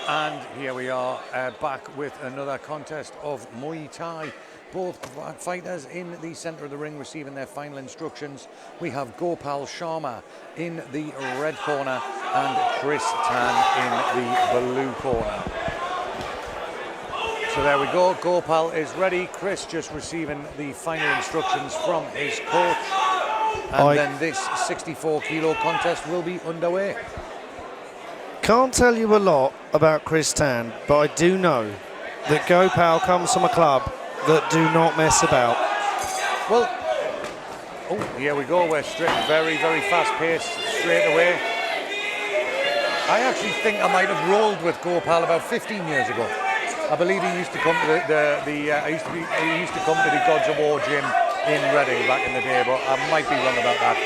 And here we are back with another contest of Muay Thai. Both fighters in the centre of the ring receiving their final instructions. We have Gopal Sharma in the red corner and Chris Tan in the blue corner. So there we go, Gopal is ready. Chris just receiving the final instructions from his coach. And then this 64-kilo contest will be underway. Can't tell you a lot about Chris Tan, but I do know that Gopal comes from a club that do not mess about. Well, oh, here we go. We're straight, very, very fast paced straight away. I actually think I might have rolled with Gopal about 15 years ago. I believe he used to come to he used to come to the Gods of War gym in Reading back in the day, but I might be wrong about that.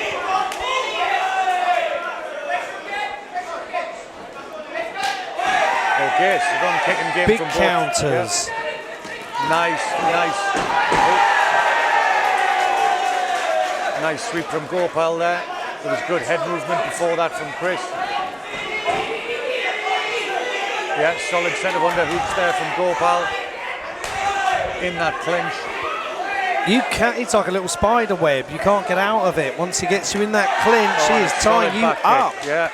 Okay, so done kicking game big from both. counters. Yeah. Nice. Nice sweep from Gopal there. There was good head movement before that from Chris. Yeah, solid set of underhooks there from Gopal in that clinch. You can't, it's like a little spider web. You can't get out of it. Once he gets you in that clinch, he is tying you up. Kick, yeah.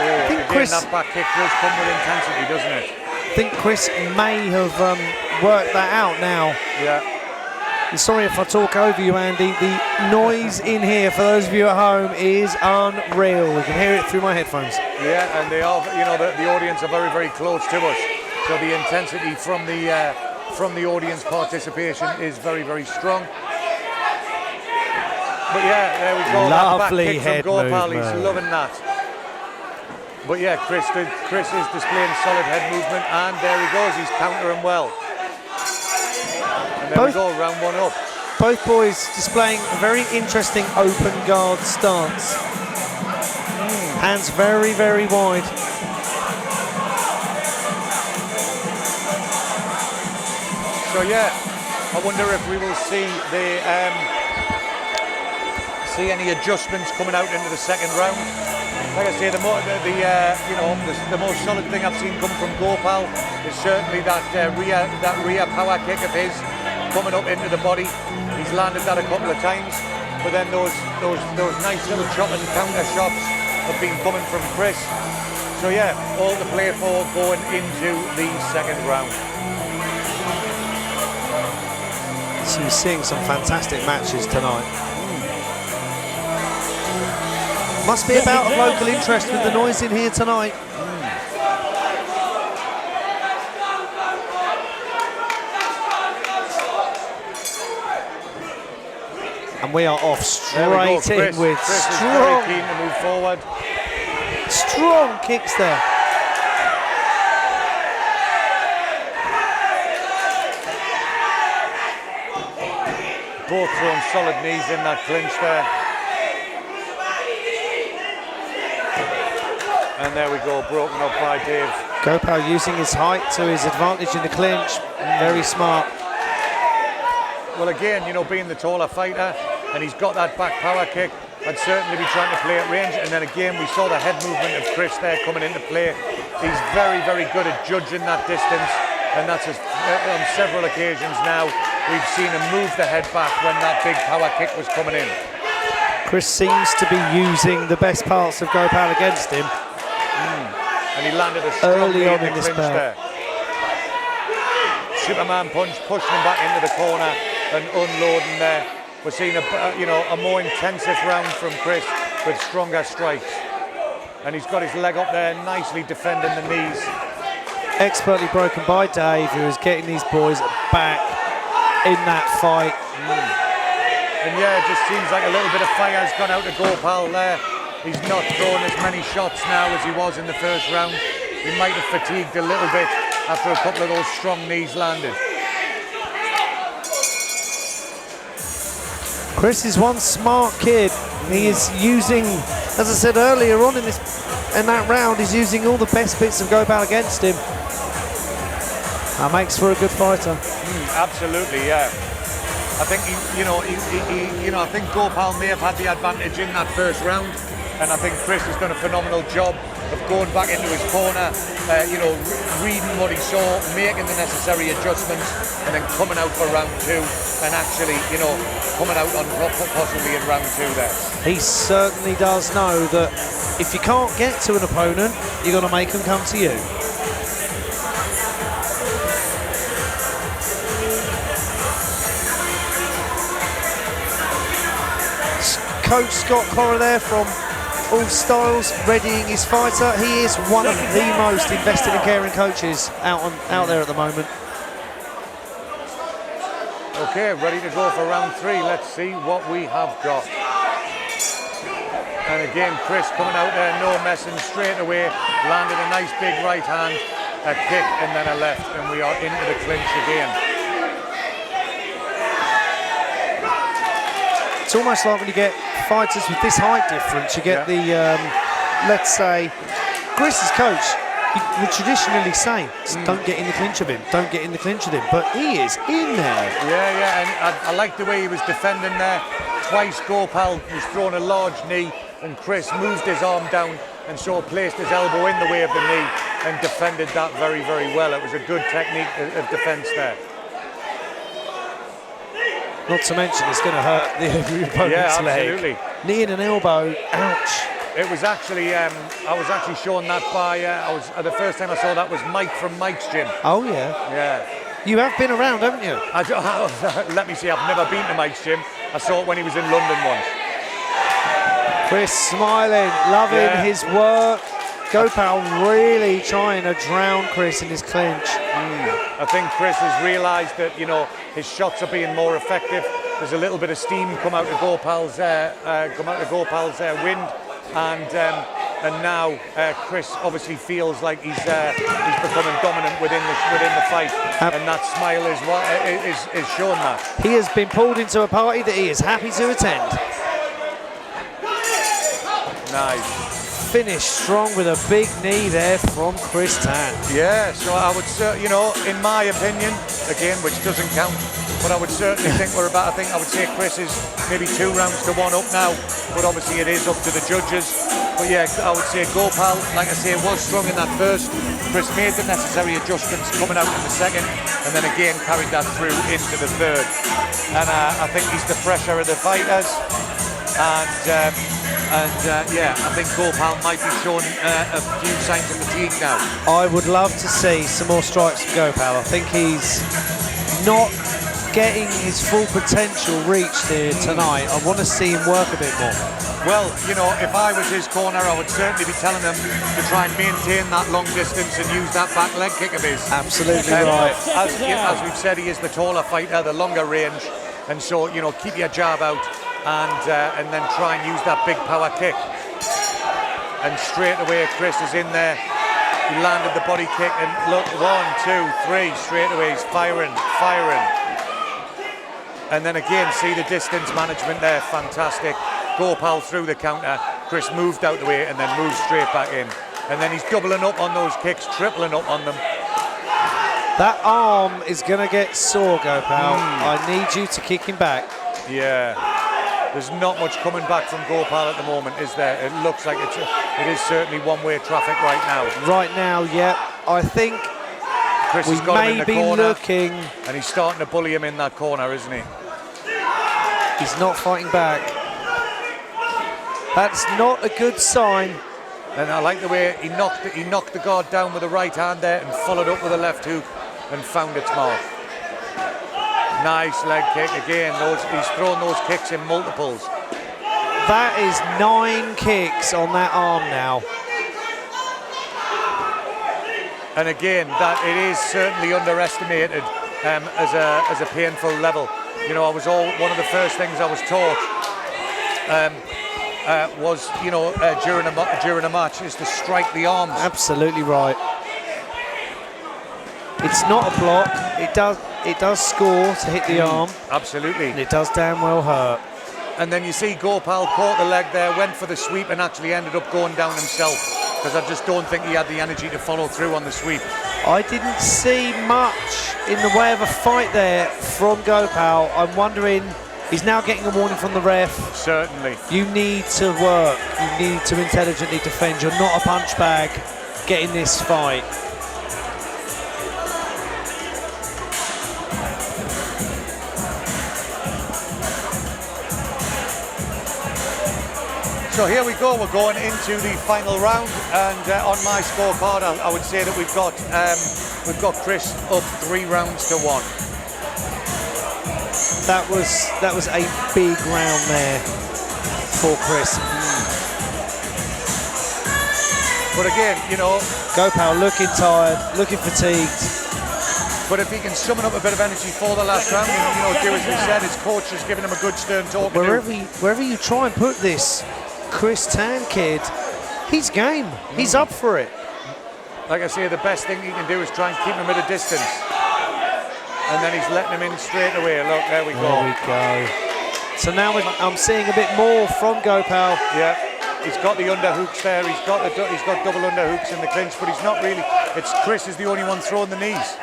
I think Chris, that back kick does come with intensity, doesn't it? I think Chris may have worked that out now. Yeah. I'm sorry if I talk over you, Andy. The noise in here, for those of you at home, is unreal. We can hear it through my headphones. Yeah, and they are, you know, the audience are very, very close to us. So the intensity from the audience participation is very, very strong. But yeah, there we go. Lovely that back kick head from Gopal, movement. he's loving that. But yeah, Chris is displaying solid head movement, and there he goes, he's countering well. And there we go, round one up. Both boys displaying a very interesting open guard stance. Hands very, very wide. So yeah, I wonder if we will see any adjustments coming out into the second round. Like I say, the most solid thing I've seen come from Gopal is certainly that rear power kick of his coming up into the body. He's landed that a couple of times, but then those nice little chop and counter shots have been coming from Chris. So yeah, all to play for going into the second round. So you're seeing some fantastic matches tonight. Must be about of local interest with the noise in here tonight. And we are off straight in with Chris strong, is very keen to move forward. Strong kicks there. Both throwing solid knees in that clinch there. And there we go, broken up by Dave. Gopal using his height to his advantage in the clinch. Very smart. Well, again, you know, being the taller fighter, and he's got that back power kick, I'd certainly be trying to play at range. And then again, we saw the head movement of Chris there coming into play. He's very, very good at judging that distance, and that's on several occasions now. We've seen him move the head back when that big power kick was coming in. Chris seems to be using the best parts of Gopal against him. And he landed a strong early on in the this clinch there. Superman punch, pushing him back into the corner and unloading there. We're seeing a more intensive round from Chris with stronger strikes. And he's got his leg up there, nicely defending the knees. Expertly broken by Dave, who is getting these boys back in that fight. And yeah, it just seems like a little bit of fire has gone out to Gopal there. He's not throwing as many shots now as he was in the first round. He might have fatigued a little bit after a couple of those strong knees landed. Chris is one smart kid. He is using, as I said earlier on in that round, he's using all the best bits of Gopal against him. That makes for a good fighter. Absolutely, yeah. I think I think Gopal may have had the advantage in that first round, and I think Chris has done a phenomenal job of going back into his corner, you know, reading what he saw, making the necessary adjustments, and then coming out for round 2 and actually, you know, coming out on top possibly in round 2 there. He certainly does know that if you can't get to an opponent, you're going to make them come to you. Coach Scott Corra there from All Styles, readying his fighter. He is one of the most invested and caring coaches out there at the moment. Okay, ready to go for round 3. Let's see what we have got. And again, Chris coming out there, no messing, straight away, landed a nice big right hand, a kick and then a left, and we are into the clinch again. It's almost like when you get fighters with this height difference, you get the, let's say, Chris's coach would traditionally say, don't get in the clinch of him, don't get in the clinch of him, but he is in there. Yeah, and I like the way he was defending there. Twice Gopal was throwing a large knee, and Chris moved his arm down and so placed his elbow in the way of the knee and defended that very, very well. It was a good technique of defence there. Not to mention it's going to hurt the opponent's leg. Knee and an elbow, ouch. It was actually, I was actually shown that by, the first time I saw that was Mike from Mike's gym. Oh yeah? Yeah. You have been around, haven't you? Let me see, I've never been to Mike's gym. I saw it when he was in London once. Chris smiling, loving his work. Gopal really trying to drown Chris in his clinch. I think Chris has realised that, you know, his shots are being more effective. There's a little bit of steam come out of Gopal's wind, and now Chris obviously feels like he's becoming dominant within the fight, and that smile is showing that. He has been pulled into a party that he is happy to attend. Nice. Finish strong with a big knee there from Chris Tan. Yeah, so I would, you know, in my opinion, again, which doesn't count, but I would certainly think we're about, I would say Chris is maybe 2 rounds to 1 up now, but obviously it is up to the judges. But yeah, I would say Gopal, like I say, was strong in that first. Chris made the necessary adjustments coming out in the second, and then again carried that through into the third. And I think he's the fresher of the fighters, and yeah, I think Gopal might be showing a few signs of fatigue now. I would love to see some more strikes from Gopal. I think he's not getting his full potential reached here tonight. I want to see him work a bit more. Well, you know, if I was his corner, I would certainly be telling him to try and maintain that long distance and use that back leg kick of his. Absolutely right. As we've said, he is the taller fighter, the longer range, and so, you know, keep your jab out and then try and use that big power kick. And straight away, Chris is in there. He landed the body kick, and look, 1, 2, 3, straight away he's firing. And then again, see the distance management there, fantastic. Gopal through the counter, Chris moved out the way and then moved straight back in. And then he's doubling up on those kicks, tripling up on them. That arm is going to get sore, Gopal. I need you to kick him back. Yeah. There's not much coming back from Gopal at the moment, is there? It looks like it is certainly one-way traffic right now. Right now, yeah. I think Chris we has got him in may the be corner, looking. and he's starting to bully him in that corner, isn't he? He's not fighting back. That's not a good sign. And I like the way he knocked the guard down with the right hand there and followed up with a left hook and found its mark. Nice leg kick again. He's thrown those kicks in multiples. That is 9 kicks on that arm now. And again, that it is certainly underestimated as a painful level. You know, one of the first things I was taught was, you know, during a match is to strike the arms. Absolutely right. It's not a block. It does score to hit the arm. Absolutely. And it does damn well hurt. And then you see Gopal caught the leg there, went for the sweep and actually ended up going down himself, because I just don't think he had the energy to follow through on the sweep. I didn't see much in the way of a fight there from Gopal. I'm wondering He's now getting a warning from the ref. Certainly. You need to work. You need to intelligently defend. You're not a punch bag. Get in this fight. So here we go, we're going into the final round, and on my scorecard I would say that we've got Chris up 3 rounds to 1. That was a big round there for Chris. But again, you know, Gopal looking tired, looking fatigued. But if he can summon up a bit of energy for the last round, and, you know, do as he said, his coach has given him a good stern talk. Wherever you try and put this Chris Tan kid, he's game. He's up for it. Like I say, the best thing you can do is try and keep him at a distance. And then he's letting him in straight away. Look, there we go. There we go. So now I'm seeing a bit more from Gopal. Yeah, he's got the underhooks there. He's got double underhooks in the clinch, but he's not really. It's Chris is the only one throwing the knees.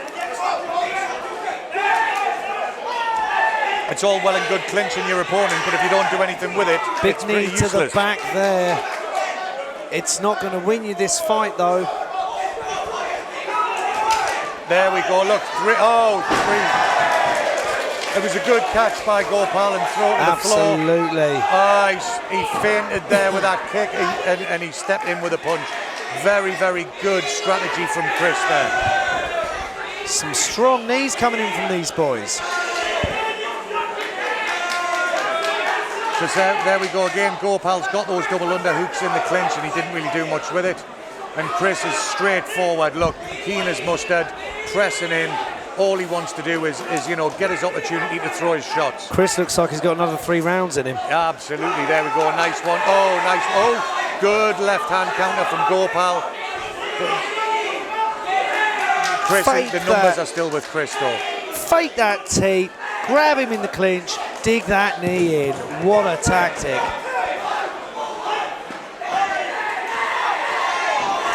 It's all well and good clinching your opponent, but if you don't do anything with it, big knee to the back there. It's not going to win you this fight, though. There we go. Look, 3. It was a good catch by Gopal and throw to the floor. Absolutely. He fainted there with that kick, and he stepped in with a punch. Very, very good strategy from Chris there. Some strong knees coming in from these boys. So there we go again. Gopal's got those double underhooks in the clinch, and he didn't really do much with it. And Chris is straightforward. Look, keen as mustard, pressing in. All he wants to do is you know, get his opportunity to throw his shots. Chris looks like he's got another 3 rounds in him. Absolutely. There we go. Nice one. Oh, nice. Oh, good left hand counter from Gopal. Chris, the numbers are still with Chris though. Fake that tape. Grab him in the clinch. Dig that knee in. What a tactic.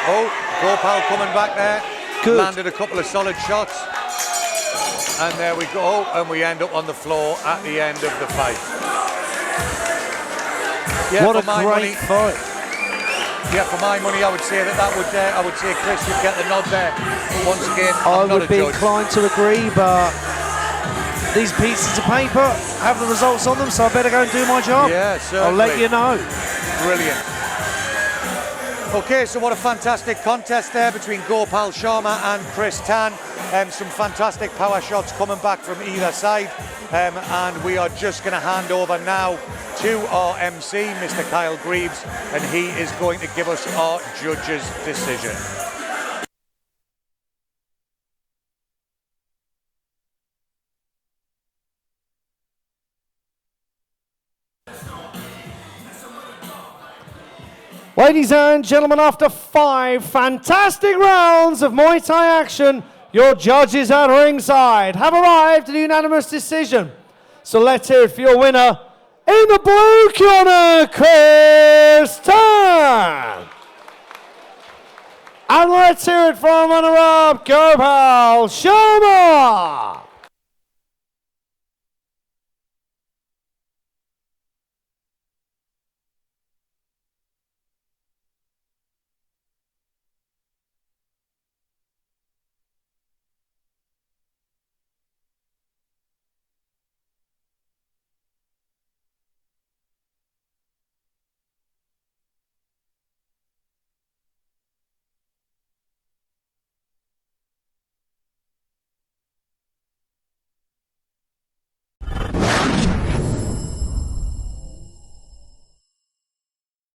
Oh, Gopal coming back there. Good. Landed a couple of solid shots. And there we go. And we end up on the floor at the end of the fight. Yeah, what a great fight. Yeah, for my money, I would say I would say Chris would get the nod there. Once again, I'm not a judge. I would be inclined to agree, but these pieces of paper have the results on them, so I better go and do my job. Yeah, certainly. I'll let you know. Brilliant. Okay, so what a fantastic contest there between Gopal Sharma and Chris Tan. Some fantastic power shots coming back from either side. And we are just going to hand over now to our MC, Mr. Kyle Greaves, and he is going to give us our judge's decision. Ladies and gentlemen, after 5 fantastic rounds of Muay Thai action, your judges at ringside have arrived at a unanimous decision. So let's hear it for your winner in the blue corner, Chris Tan. And let's hear it from runner-up, Gopal Sharma.